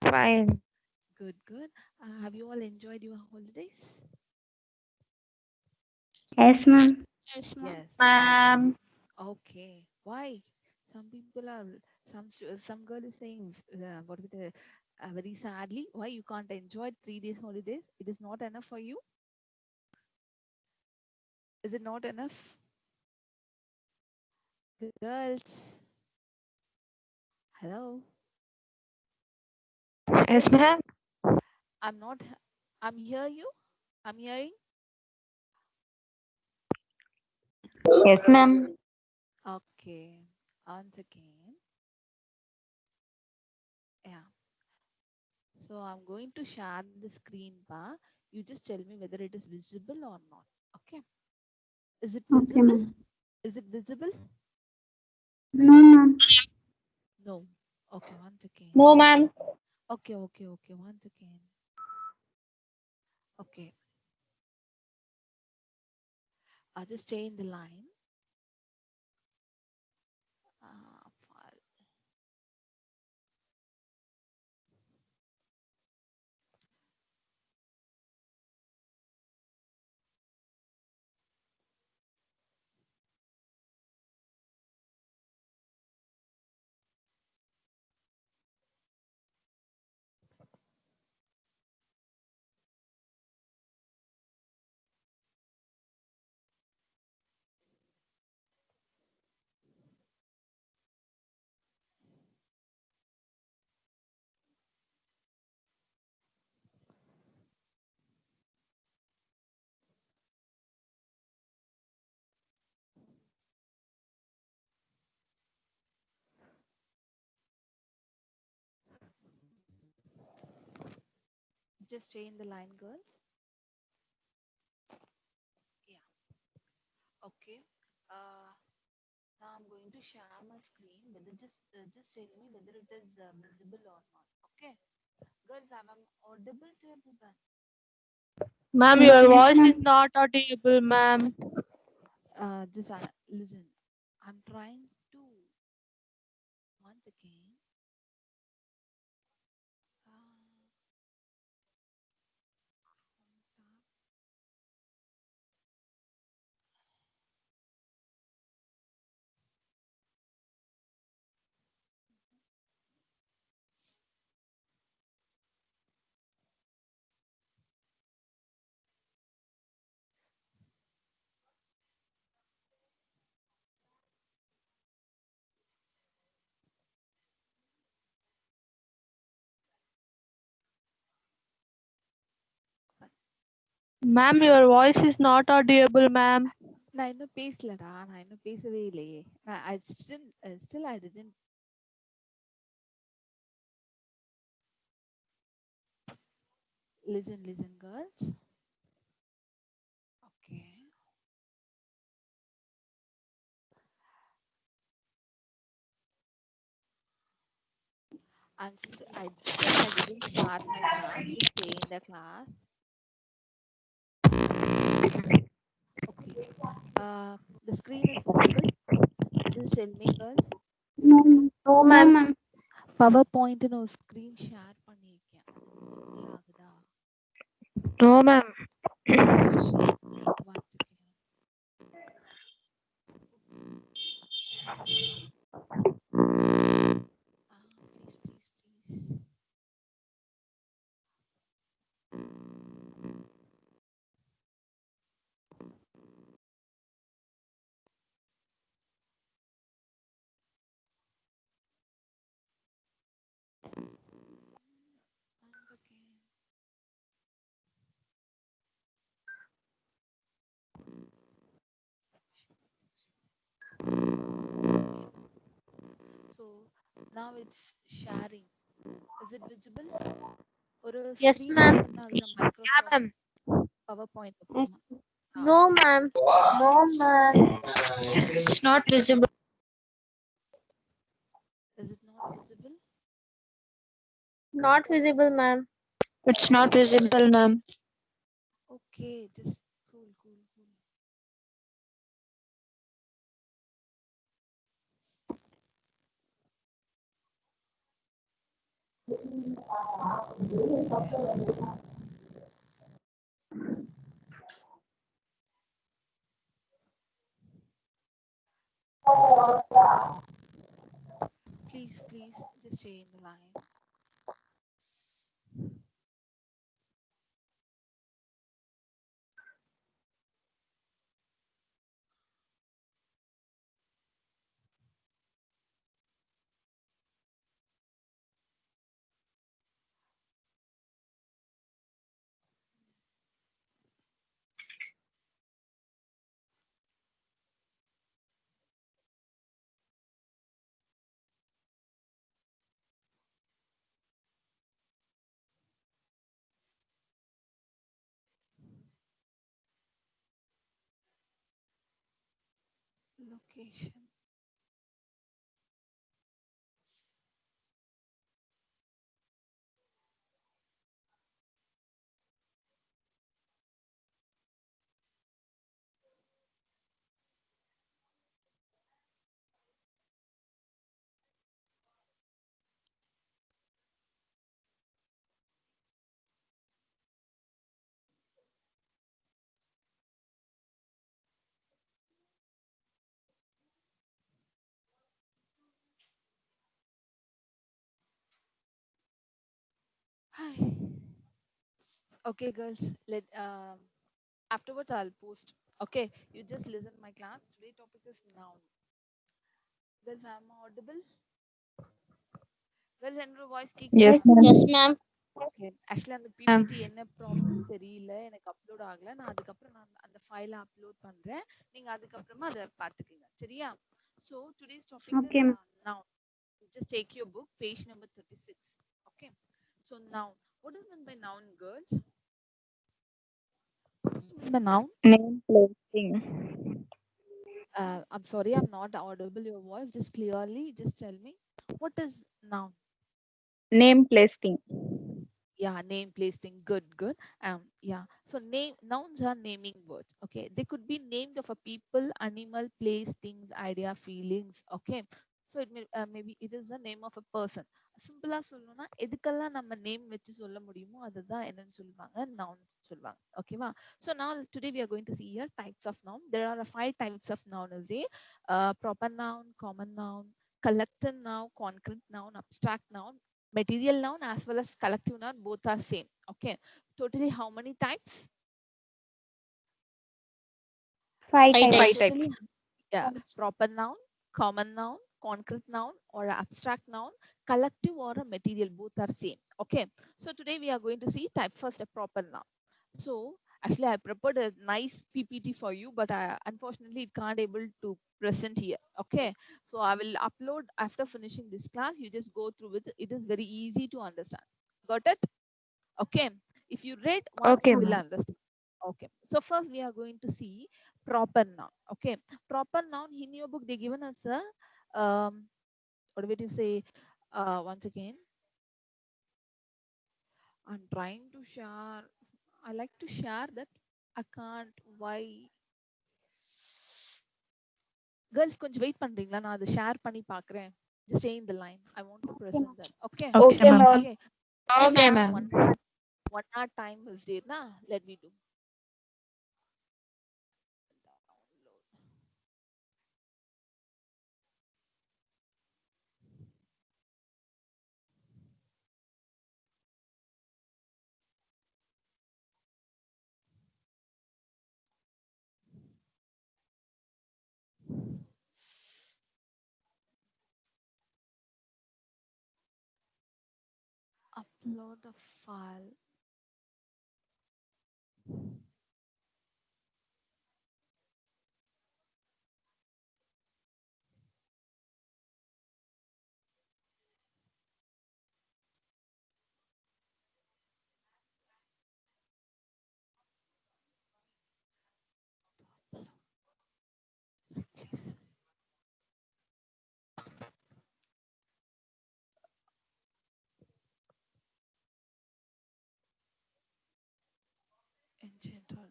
Fine. Good, good. Have you all enjoyed your holidays? Yes, ma'am. Yes, Yes. ma'am. Okay. Why? Some people are some girl is saying what with very sadly why you can't enjoy 3 days holidays? It is not enough for you. Is it not enough, girls? Hello. Yes, ma'am. I'm not. I'm hear you. I'm hearing. Yes, ma'am. Okay. Once again. Yeah. So I'm going to share the screen bar. You just tell me whether it is visible or not. Okay. Is it Okay, visible? ma'am. Is it visible? No, ma'am. No. Okay, once again. No, ma'am. Okay, okay, okay. Once again. Okay. I'll just stay in the line. File. Just stay in the line, girls. Yeah. Okay. Uh, Now I'm going to share my screen. Whether just tell me whether it is visible or not. Okay. Girls, I'm audible to everyone. Ma'am, your Yes, voice is ma'am. not audible, ma'am. Just listen. I'm trying to once again. Uh, Ma'am, your voice is not audible, ma'am. நான் இன்னும் பேசலடா நான் இன்னும் பேசவே இல்லையே I still I didn't listen girls. Okay. I didn't start my chat. Just stay in the class. Okay. The screen is visible. Just tell me, girls. No, ma'am. No, No, ma'am. ma'am. Power point நான் screen share பண்ணியிருக்கேன் visible ஆகுதா No, ma'am. One second please please please one second so now it's sharing. Is it visible? ஒரு Yes, screen ma'am. Share ஆகுற Yeah, Microsoft ma'am. Power point Yes. Open No, ma'am. No, ma'am. It's not visible. is it not visible? Not visible, ma'am. It's not visible, ma'am. Okay, just cool. Please, just stay in the line. Location. Hi. Okay, girls. Afterwards I'll post. Okay, you just listen my class. Today topic is noun. Girls, I'm audible. Girls, என்னோட voice கேக்குதா? Yes, ma'am. Yes, ma'am. Okay. Actually அந்த Ma'am. PPT என்ன problem தெரியல, எனக்கு upload ஆகல. நான் அதுக்கப்புறம் அந்த ஃபைலை அப்லோட் பண்றேன். நீங்க அதுக்கப்புறமா அதை பார்த்துக்கங்க. சரியா? So today's topic Okay, is ma'am. noun. Just take your book, page number 36. Okay. So noun. What is meant by noun, girls? What is meant by noun? Name, place, thing. I'm sorry, I'm not audible your voice. Just clearly, just tell me. What is noun? Name, place, thing. Yeah, name, place, thing. Good, good. Yeah. So nouns are naming words. Okay. They could be named of a people, animal, place, things, idea, feelings. Okay. So it may maybe it is the name of a person. சிம்பிளா சொல்லணும்னா எதுக்கெல்லாம் நம்ம name வச்சு சொல்ல முடியுமோ அதுதான் என்னன்னு சொல்லுவாங்க, noun சொல்லுவாங்க. ஓகேவா? So now today we are going to see here types of noun. There are 5 types of noun. Is a proper noun, common noun, collective noun, concrete noun, abstract noun, material noun as well as collective noun, both are same. Okay. Totally how many types? 5 Five types. Totally, types. yeah. Proper noun, common noun, concrete noun, or abstract noun, collective or a material, both are same. Okay. So today we are going to see type first a proper noun. So actually I prepared a nice PPT for you, but unfortunately it can't able to present here. Okay. So I will upload after finishing this class. You just go through it. It is very easy to understand. Got it? Okay. If you read once, Okay, you will ma'am. understand. Okay. So first we are going to see proper noun. Okay. Proper noun in your book they given us a what do we say? Once again, I'm trying to share. I like to share that. I can't. Why? Girls, கொஞ்சம் wait பண்றீங்களா? நான் அதை share பண்ணி பார்க்கறேன். Just stay in the line. I want to present that. Okay. Okay, Okay, ma'am. ma'am. Okay. Okay, Now ma'am. one hour time is there. Na? Let me do. Upload a file. Please. In general.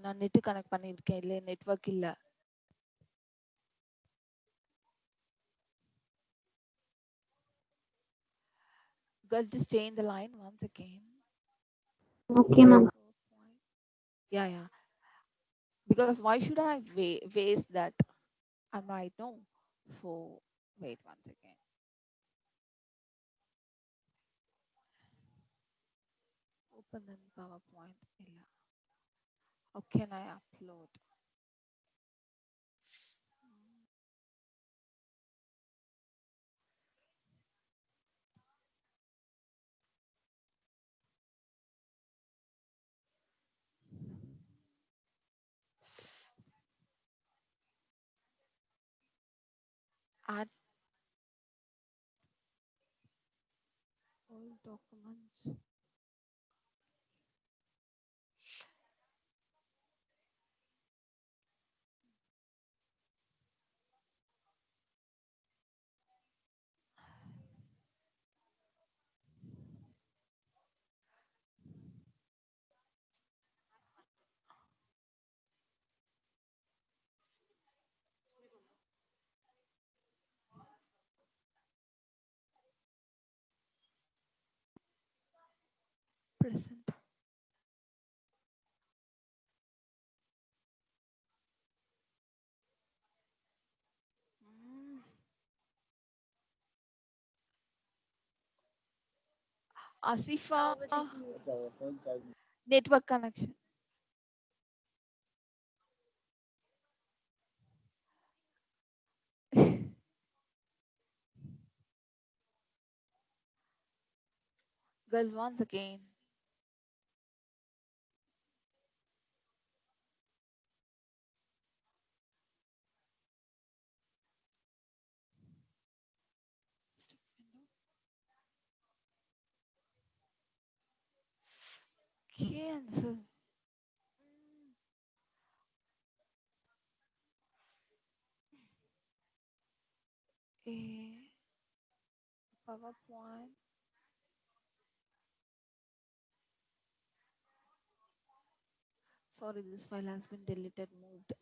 நான் net connect பண்ணிருக்கேன், இல்ல network இல்ல. Girls, just stay in the line once again. Okay, ma'am. Yeah, yeah. Because why should I waste that? I'm right, no. So wait once again. Open in PowerPoint. Yeah. How can I upload? Add all documents. Present. Mm. Asifa, network connection. Girls, once again. Cancel. A PowerPoint. Sorry, this file has been deleted, moved.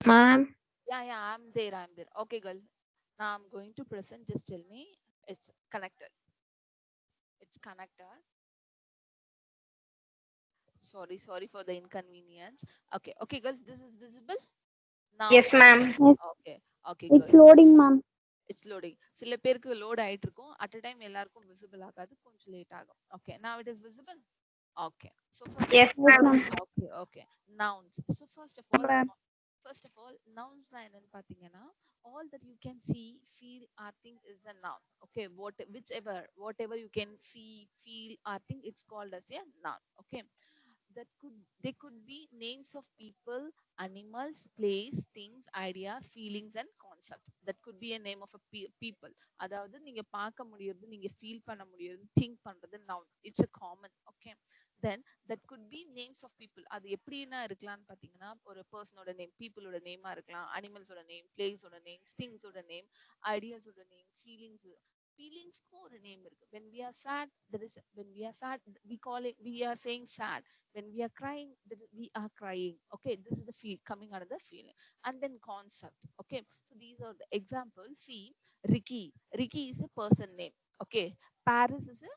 Ma'am. Yeah, yeah, I'm there. I'm there. Okay, girl. Now I'm going to present. Just tell me it's connected. It's connected. Sorry for the inconvenience. Okay, okay, girls. This is visible now. Yes, ma'am. Yes, Okay, okay, it's girls. loading, ma'am. It's loading. சில பேருக்கு load ஆயிட்டு இருக்கும். At a time எல்லாருக்கும் visible ஆகாது. கொஞ்சம் late ஆகும். Okay, now it is visible. Okay. So first Yes, Yes, ma'am. ma'am. okay, okay. Nouns. So Ma'am. first of all, nouns na என்னன்னு பாத்தீங்கன்னா, all that you can see, feel, or think is a noun. Okay, whatever you can see, feel, or think, it's called as a noun. Okay, that could they could be names of people, animals, place, things, ideas, feelings, and concepts. That could be a name of a people. அதாவது நீங்க பார்க்க முடியுது, நீங்க feel பண்ண முடியுது, think பண்றது noun. It's a common. Okay, then that could be names of people. அது எப்படின்னா இருக்கலாம்னு பாத்தீங்கன்னா, ஒரு பர்சனோட நேம், பீப்புளோட நேமா இருக்கலாம், அனிமல்ஸோட நேம், பிளேஸோட நேம், திங்ஸோட நேம், ஐடியாஸோட நேம், ஃபீலிங்ஸ்க்கும் ஒரு நேம் இருக்கு. when we are sad, we call it, we are saying sad. When we are crying, we are crying. Okay, this is the feel coming out of the feeling. And then concept. Okay, so these are the examples. See, Ricky is a person name. Okay, Paris is a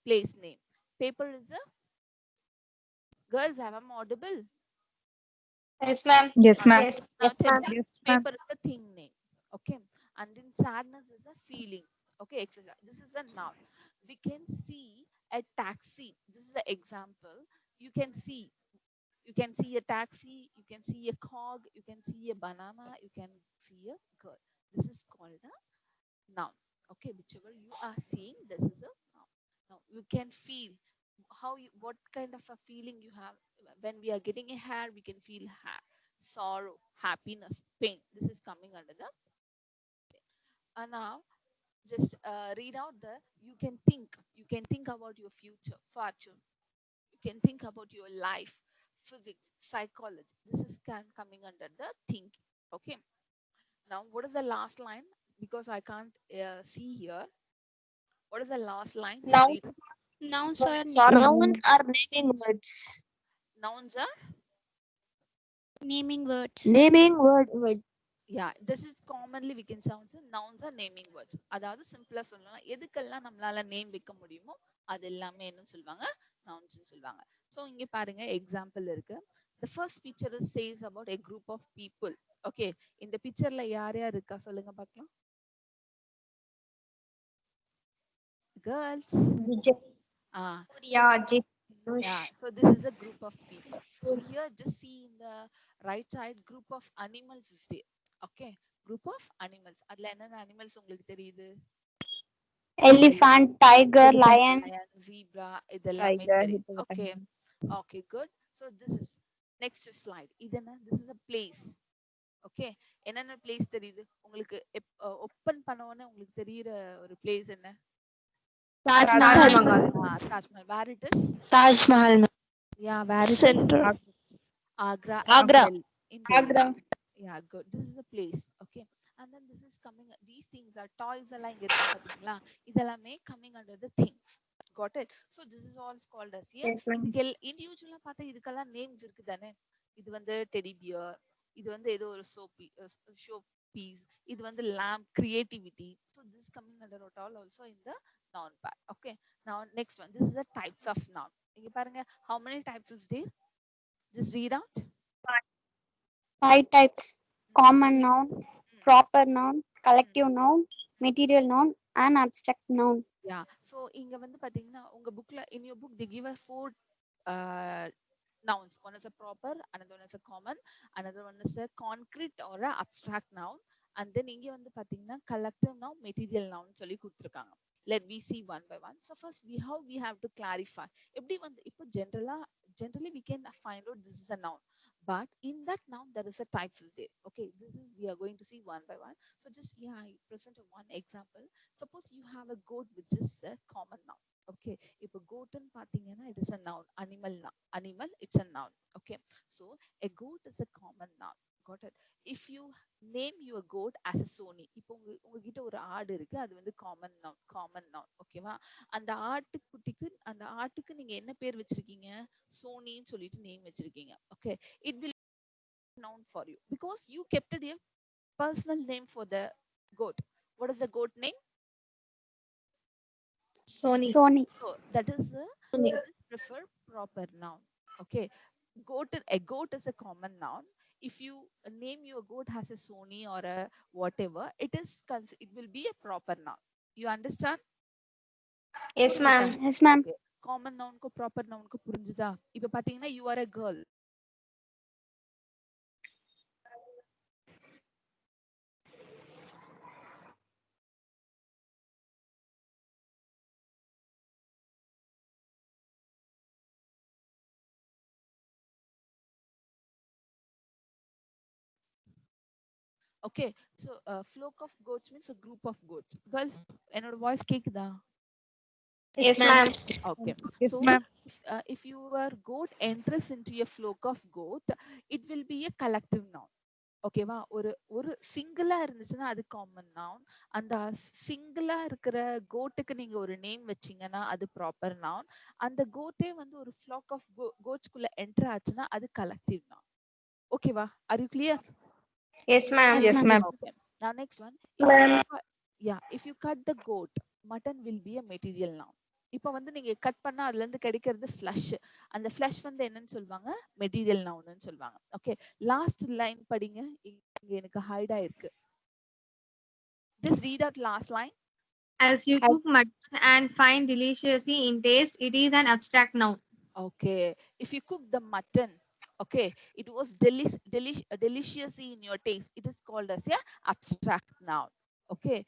place name, paper is a Girls, am I audible? Yes, ma'am. Yes, ma'am. Yes, Now yes, tell ma'am. me, Yes, ma'am. paper is a thing name. Okay. And then sadness is a feeling. Okay, etc. This is a noun. We can see a taxi. This is the example. You can see. You can see a taxi. You can see a cog. You can see a banana. You can see a girl. This is called a noun. Okay, whichever you are seeing, this is a noun. Now you can feel how you, what kind of a feeling you have when we are getting a hair. We can feel hair, sorrow, happiness, pain. This is coming under the now just read out the you can think about your future fortune, you can think about your life, physics, psychology. This is coming under the thinking. Okay, now what is the last line? Because I can't see here. What is the last line? Just read. Nouns Nouns are naming words. Nouns are Naming words. naming words. yeah, this is commonly we can sound nouns are naming words. அதாவது சிம்பிளா சொல்லலாம், எதுக்கெல்லாம் நம்மளால name வைக்க முடியுமோ அது எல்லாமே என்ன சொல்லுவாங்க, nouns சொல்லுவாங்க. சோ இங்க பாருங்க எக்ஸாம்பிள் இருக்கு. The first picture is says about a group of people. Okay, இந்த பிக்சர்ல யார் யார் இருக்கா சொல்லுங்க பார்க்கலாம். Girls. Ah, Yeah, Ajit. yeah, so this is a group of people. So here just see in the right side group of animals is there. Okay, group of animals. அதுல என்னென்ன animals உங்களுக்கு தெரியுது? Elephant, tiger, lion. Lion, zebra, இதெல்லாமே Tiger, தெரியும். Okay, hippopotamus. okay, good. So this is next slide. இது என்ன? This is a place. Okay, என்னென்ன place தெரியுது உங்களுக்கு? ஓப்பன் பண்ண உடனே உங்களுக்கு தெரியுற ஒரு place என்ன? Taj Mahal. Taj Mahal. Where it is? Taj Mahal. Yeah, where it is? Center. Agra. Agra. Well, in Delhi. Agra. Yeah, good. This is the place. Okay, and then this is coming. These things are toys எல்லாம் இங்க இருக்கு பாத்தீங்களா? இதெல்லாமே coming under the things. Got it? So this is all called as here. Yes, ma'am. இதுக்கு இண்டிவிஜுவலா பார்த்தா இதுக்கெல்லாம் names இருக்கு தானே? இது வந்து டெடி பியர், இது வந்து ஏதோ ஒரு ஷோ பீஸ், இது வந்து lamp, creativity. So this is coming under what all also in the noun part. Okay, now next one. This is the types of noun. இங்க பாருங்க, how many types is there? Just read out. 5 types: common noun, proper noun, collective noun, material noun, and abstract noun. Yeah, so இங்க வந்து பாத்தீங்கன்னா உங்க bookல in your book they give us 4 nouns. One is a proper, another one is a common, another one is a concrete or a abstract noun, and then இங்க வந்து பாத்தீங்கன்னா collective noun, material noun சொல்லி கொடுத்திருக்காங்க. Let we see one by one. So first we have to clarify. எப்படி வந்து இப்போ generally we can find out this is a noun, but in that noun there is a types is there. Okay, this is we are going to see one by one. So just I present one example. Suppose you have a goat which is a common noun. Okay, இப்போ goatன்னு பாத்தீங்கன்னா it is a noun, animal, it's a noun. Okay, so a goat is a common noun. Got it? If you name your goat as a Sony, இப்போ உங்ககிட்ட ஒரு ஆடு இருக்கு, அது வந்து common noun. ஓகேவா? அந்த ஆட்டுக்கு நீங்க என்ன பேர் வச்சிருக்கீங்க? சோனின்னு சொல்லிட்டு நேம் வச்சிருக்கீங்க. Okay, it will be noun for you because you kept it a personal name for the goat. What is the goat name? Sony. So that is prefer proper noun. Okay, a goat is a common noun. If you name your goat as a Sony or a whatever, it will be a proper noun. You understand? Yes, ma'am. Yes, ma'am. Okay. Common noun ko proper noun ko புரிஞ்சுதா? இப்ப பாத்தீங்கன்னா you are a girl. Okay, so flock of goats means a group of goats. Girls, என்னோட voice கேக்குதா? Yes, ma'am. Okay. Yes, So ma'am. if your goat enters into a flock of goat, it will be a collective noun. ஓகேவா? ஒரு சிங்கிளா இருந்துச்சுன்னா அது common noun. அந்த சிங்கிளா இருக்கிற கோட்டுக்கு நீங்க ஒரு நேம் வச்சீங்கன்னா அது ப்ராப்பர் நவுன். அந்த கோட்டே வந்து ஒரு ஃப்ளாக் ஆஃப் கோட்ஸ்குள்ள என்டர் ஆச்சுன்னா அது கலெக்டிவ் நவுன். ஓகேவா? Are you clear? Yes, ma'am. Yes, ma'am. Okay. Now next one. Ma'am. If you cut the goat, mutton will be a material noun. இப்போ வந்து நீங்க கட் பண்ணா அதுல இருந்து கிடைக்கிறது ஃப்ளஷ். அந்த ஃப்ளஷ் வந்து என்னன்னு சொல்லுவாங்க? மெட்டீரியல் நவுன்னு சொல்லுவாங்க. ஓகே, லாஸ்ட் லைன் படிங்க. இங்க எனக்கு ஹைட் ஆயிருக்கு. Just read out last line. As you cook mutton and find deliciously in taste, it is an abstract noun. Okay, if you cook the mutton, okay, it was delicious in your taste, it is called as a abstract noun. Okay,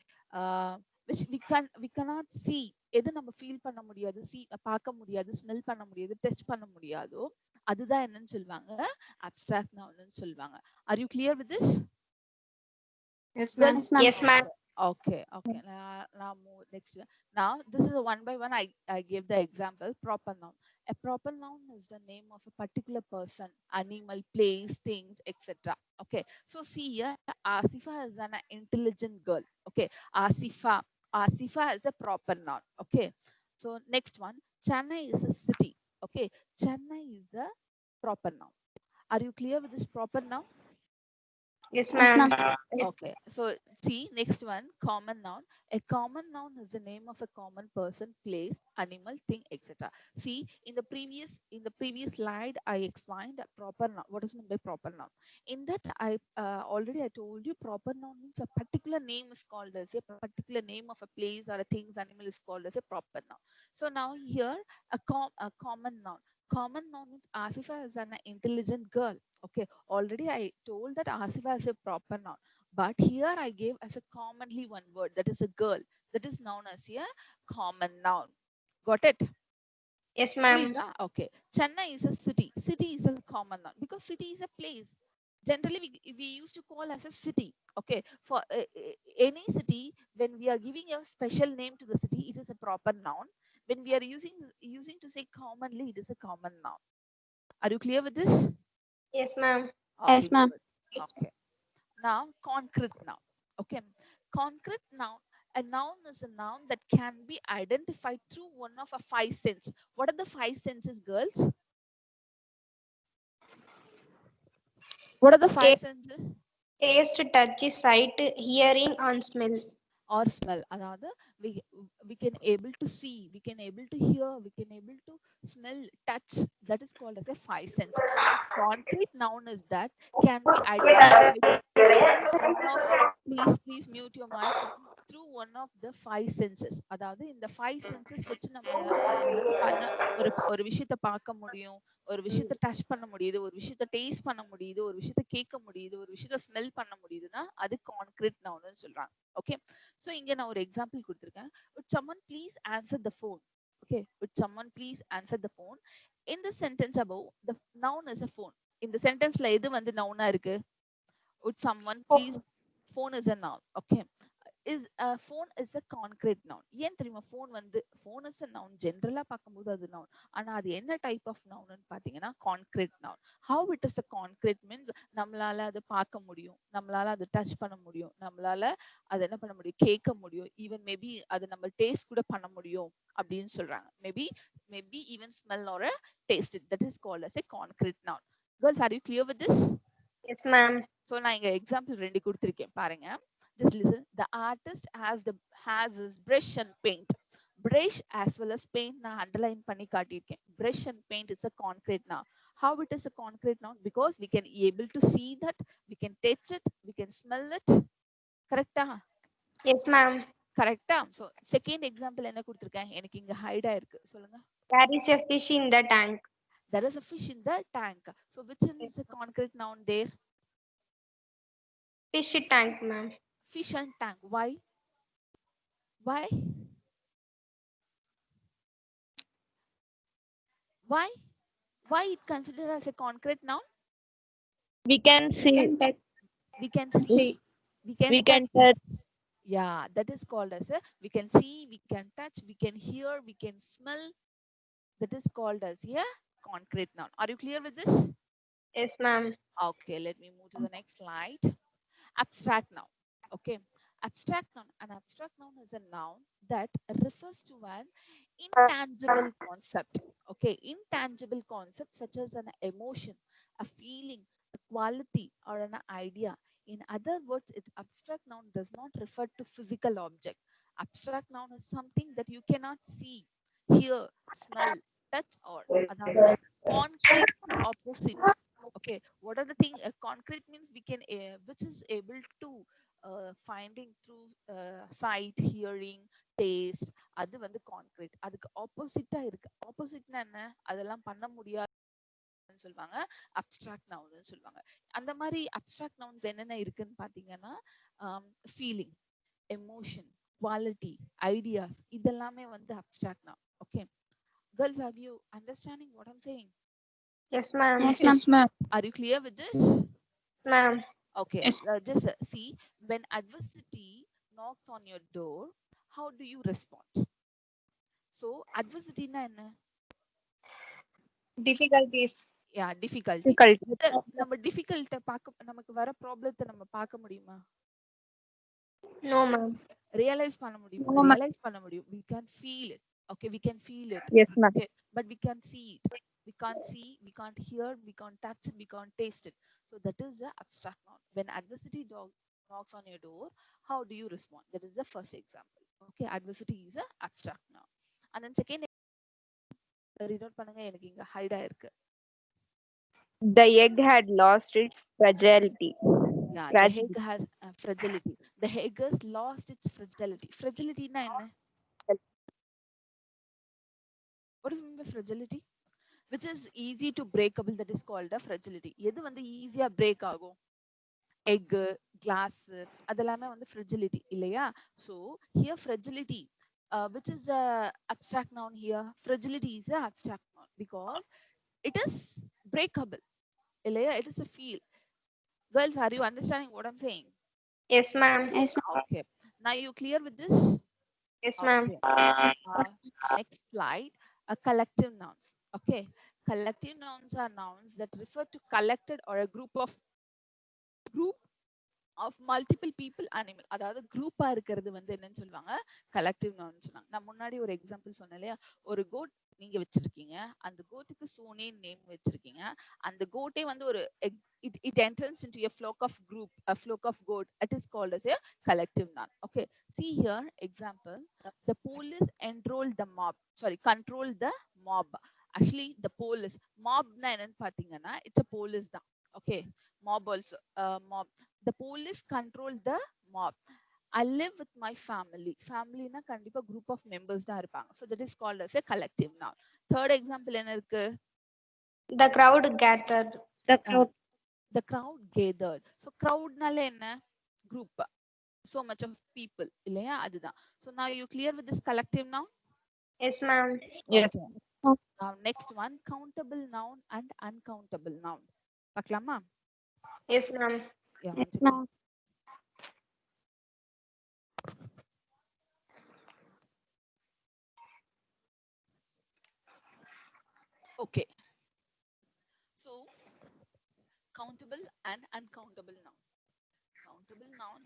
which we cannot see. எது நம்ம feel பண்ண முடியாது, பார்க்க முடியாது, smell பண்ண முடியாது, touch பண்ண முடியாதோ அதுதான் என்னன்னு சொல்லுவாங்க? abstract noun ன்னு சொல்லுவாங்க. Are you clear with this? Yes, ma'am. Yes, ma'am. Okay. Now move next. Now this is a one by one. I gave the example. Proper noun. A proper noun is the name of a particular person, animal, place, things, etc. Okay. So see here, Asifa is an intelligent girl. Okay. Asifa is a proper noun. Okay. So next one, Chennai is a city. Okay. Chennai is the proper noun. Are you clear with this proper noun? Yes, Yes, ma'am. ma'am. Okay, so see next one, common noun. A common noun is the name of a common person, place, animal, thing, etc. See, in the previous slide, I explained proper noun. What is meant by proper noun? In that, I already I told you proper noun means a particular name is called as a particular name of a place or a thing's animal is called as a proper noun. So now here a common noun. Common noun means Asifa is an intelligent girl. Okay, already I told that Asifa is a proper noun, but here I gave as a commonly one word, that is a girl, that is known as a common noun. Got it? Yes, ma'am. புரியுதா? Okay, Chennai is a city. City is a common noun because city is a place. Generally, we used to call as a city. Okay, for any city, when we are giving a special name to the city, it is a proper noun. When we are using to say commonly, it is a common noun. Are you clear with this? Yes, ma'am. Yes, Very ma'am. good. Okay. Now, concrete noun. Okay. Concrete noun. A noun is a noun that can be identified through one of a five senses. What are the five senses, girls? What are the five senses? Taste, touch, sight, hearing, and smell. Or smell. Another, we can able to see, we can able to hear, we can able to smell, touch. That is called as a five sense. Concrete noun is that can be identified through one of, please mute your mic, through one of the five senses. அதாவது இந்த five senses வச்சு நம்மளால பண்ண ஒரு விஷயத்தை பார்க்க முடியும், ஒரு விஷயத்தை டச் பண்ண முடியுது, ஒரு விஷயத்தை டேஸ்ட் பண்ண முடியுது, ஒரு விஷயத்தை கேட்க முடியுது, ஒரு விஷயத்தை ஸ்மெல் பண்ண முடியுதுன்னா அது கான்கிரீட் நவுன்னு சொல்றாங்க. ஓகே, ஸோ இங்க நான் ஒரு எக்ஸாம்பிள் கொடுத்துருக்கேன். would someone please answer the phone? Okay, would someone please answer the phone? In the sentence above, the noun is a phone. இந்த சென்டென்ஸ்ல எது வந்து நவுனா இருக்கு? would someone please, phone is a noun. Okay, is a phone is a concrete noun. ஏன் தெரியுமா? phone வந்து phone is a noun. ஜென்ரலா பார்க்கும்போது அது noun. ஆனா அது என்ன டைப் ஆஃப் நவுன்னு பாத்தீங்கன்னா concrete noun. how it is a concrete means நம்மளால அது பார்க்க முடியும், நம்மளால அது டச் பண்ண முடியும், நம்மளால அது என்ன பண்ண முடியும், கேட்க முடியும், ஈவன் மேபி அது நம்ம டேஸ்ட் கூட பண்ண முடியும் அப்படின்னு சொல்றாங்க. Maybe even smell or taste. that is called as a concrete noun. Girls, are you clear with this? Yes, ma'am. So நான் இங்க எக்ஸாம்பிள் ரெண்டு கொடுத்திருக்கேன் பாருங்க. Just listen. The artist has his brush and paint. Brush as well as paint நான் underline பண்ணி காட்டியிருக்கேன். Brush and paint is a concrete noun. How it is a concrete noun? Because we can able to see that, we can touch it, we can smell it. Correct? Yes, ma'am. Correct. So second example என்ன கொடுத்திருக்கேன்? எனக்கு இங்க height ஆயிருக்கு, சொல்லுங்க. There is a fish in the tank. There is a fish in the tank. So which is the concrete noun there? Fish tank, ma'am. Fish and tank. Why? Why it considered as a concrete noun? We can see. We can see, We can touch. yeah, that is called as a, we can see, we can touch, we can hear, we can smell. That is called as a concrete noun. Are you clear with this? Yes, ma'am. Okay, let me move to the next slide. Abstract noun. Okay, abstract noun. An abstract noun is a noun that refers to an intangible concept. Okay, intangible concept such as an emotion, a feeling, a quality, or an idea. In other words, abstract noun does not refer to physical object. Abstract noun is something that you cannot see, hear, smell, touch, or அதாவது concrete opposite. Okay, what are the thing? Concrete means we can which is able to finding through sight, hearing, taste. அது வந்து concrete. அதுக்கு ஆப்போசிட்டா இருக்கு. ஆப்போசிட்னா என்ன? அதெல்லாம் பண்ண முடியாதுன்னு சொல்லுவாங்க. அப்ஸ்ட்ராக்ட் நவுன்னு சொல்லுவாங்க. அந்த மாதிரி அப்ஸ்ட்ராக்ட் நவுன்ஸ் என்னென்ன இருக்குன்னு பாத்தீங்கன்னா ஃபீலிங், எமோஷன், quality, ideas, இதெல்லாமே வந்து abstract now. Okay, girls, have you understanding what I'm saying? Yes, ma'am. Yes, ma'am. Yes, ma'am. Are you clear with this? Ma'am. Okay, Yes. just see, when adversity knocks on your door, how do you respond? So adversity na enna? Difficulties. Yeah, difficulty. Difficult. whether நம்ம difficult நமக்கு வர ப்ராப்ளத்தை நம்ம பார்க்க முடியுமா? No, ma'am. Realise பண்ண முடியுமா? No, ma'am. Realise பண்ண முடியும். We can feel it. Okay, we can feel it. Yes, ma'am. Okay, but we can't see it. We can't see, we can't hear, we can't touch it, we can't taste it. So that is the abstract noun. When adversity knocks on your door, how do you respond? That is the first example. Okay, adversity is a abstract noun. And then second, read out பண்ணுங்க, எனக்கு இங்க height ஆயிருக்கு. The egg had lost its fragility. Yeah, the Fragility. egg has fragility. The egg has lost its fragility. Fragility na enna? What is meant by fragility? Which is easy to breakable, that is called a fragility. எது வந்து ஈஸியா break ஆகும்? egg, glass, அதெல்லாமே வந்து fragility இல்லையா? So here fragility, which is the abstract noun here? Fragility is a abstract noun because it is breakable இல்லையா? It is a feel. Girls, are you understanding what I'm saying? Yes, ma'am. Yes, ma'am. Okay, now you clear with this? Yes, ma'am. Okay. Next slide, collective nouns. Okay, collective nouns are nouns that refer to collected or a group of multiple people, animal. அதாவது குரூப்பா இருக்கிறது வந்து என்னன்னு சொல்லுவாங்க? Collective noun சொன்னாங்க. நான் முன்னாடி ஒரு எக்ஸாம்பிள் சொன்னேன் இல்லையா? ஒரு கோட் நீங்க வச்சிருக்கீங்க, அந்த கோட்டுக்கு சோனே நேம் வச்சிருக்கீங்க. அந்த கோட்டே வந்து ஒரு it enters into a flock of group, a flock of goat. It is called as a collective noun. Okay, see here example, the police control the mob. Actually the police mob na என்னன்னு பாத்தீங்கன்னா it's a police தான். Okay, mob also, mob. The police control the mob. I live with my family. Family na kandipa group of members da irupanga. So that is called as a collective noun. Third example என்ன இருக்கு? The crowd gathered. The crowd. The crowd gathered. So crowd nale enna? Group. So much of people இல்லையா? அதுதான். So now you clear with this collective noun? Yes, ma'am. Yes. Now next one, countable noun and uncountable noun. பார்க்கலாமா? Yes, ma'am. Yeah, Yes, one second. ma'am. Okay. So countable and uncountable noun. Countable noun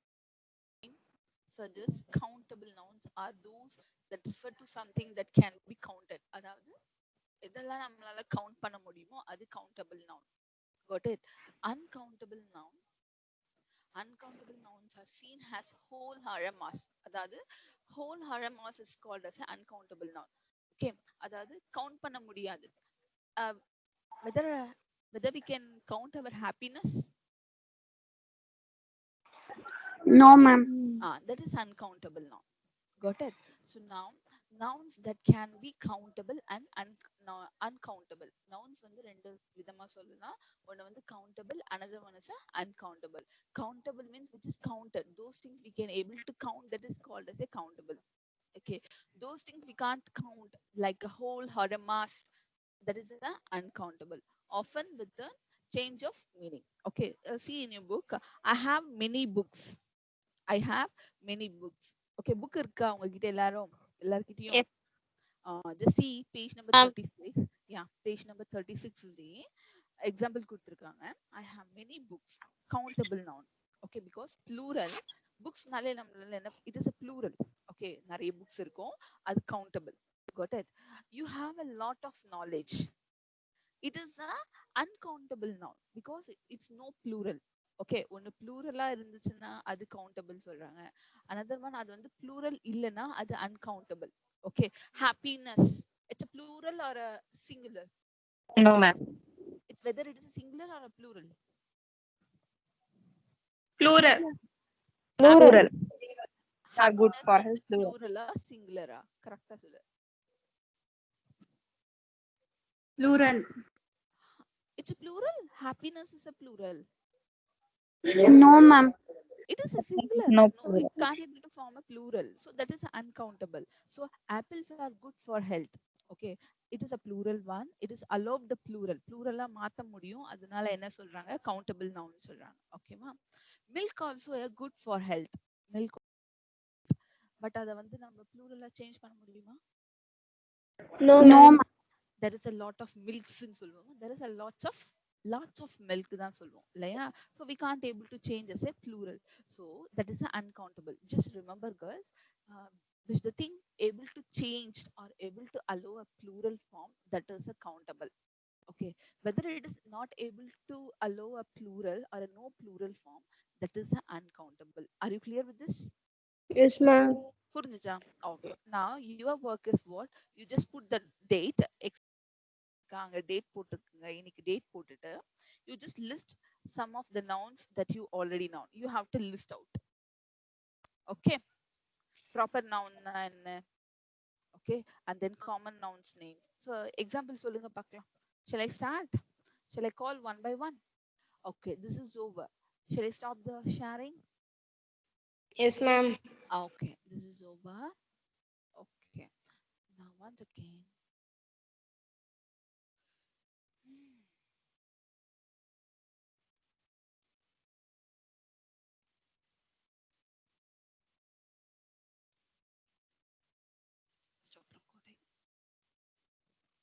suggests countable nouns are those that refer to something that can be counted. அதாவது இதெல்லாம் நம்மளால count பண்ண முடியுமோ அது countable noun. Got it? Uncountable nouns are seen as whole haramas. அதாவது whole haramas is called as an uncountable noun. Okay, அதாவது count பண்ண முடியாது. Whether we can count our happiness? No, ma'am. That is uncountable noun. Got it? So now nouns that can be countable and uncountable. Nouns வந்து ரெண்டு விதமா சொல்லலாம். ஒன்னு வந்து countable, another one is uncountable. Countable means which is counted. Those things we can able to count, that is called as a countable. Okay, those things we can't count like a whole or a mass, that is the uncountable, often with the change of meaning. Okay, see in your book, I have many books. I have many books. Okay, book இருக்கா உங்ககிட்ட எல்லார்கிட்டயும்? Yes. Just see page number 36. Yeah, page number 36 is the example கொடுத்திருக்காங்க. I have many books. Countable noun. Okay, because plural books நாலே நம்மளால என்ன, it is a plural. Okay, நிறைய books இருக்கும், அது countable. Got it? You have a lot of knowledge. It is a uncountable noun because it's no plural. Okay, ஒன்னு ப்ளூரலா இருந்துச்சுன்னா அது countable சொல்றாங்க. another one அது வந்து ப்ளூரல் இல்லனா அது uncountable. Okay, happiness It's a plural or a singular? No, ma'am. It's whether it is a singular or a plural. Plural. Plural. Are good Happiness for வந்து health. Plural. pluralா singular-ஆ? கரெக்டா சொல்லு. Plural. It's a plural. Happiness is a plural. No, ma'am. It is a singular. No No, plural. you can't able to form a plural. So that is uncountable. So apples are good for health. Okay. It is a plural one. It is allowed the plural. Pluralா மாத்த முடியும். அதனால என்ன சொல்றாங்க? Countable noun சொல்றாங்க. ஓகேவா? Milk also a good for health. Milk. But அத வந்து நம்ம pluralா change பண்ண முடியுமா? No, ma'am. There is a lot of milks ன்னு சொல்லுவோம். There is a lots of milk தான் சொல்லுவோம் இல்லையா? So we can't able to change as a plural. So that is uncountable. Just remember girls, is the thing able to change or able to allow a plural form, that is a countable. Okay, whether it is not able to allow a plural or a no plural form, that is uncountable. Are you clear with this? Yes, ma'am. புரிஞ்சுச்சா? Okay, now your work is what? You just put the date. அங்க date போட்டுருக்குங்க, இன்னைக்கு date போட்டுட்டு you just list some of the nouns that you already know. You have to list out. Okay, proper noun என்ன? Okay, and then common nouns names. So example சொல்லுங்க பார்க்கலாம். Shall I start? Shall I call one by one? Okay, this is over. Shall I stop the sharing? Yes, ma'am. Okay, this is over. Okay, now once again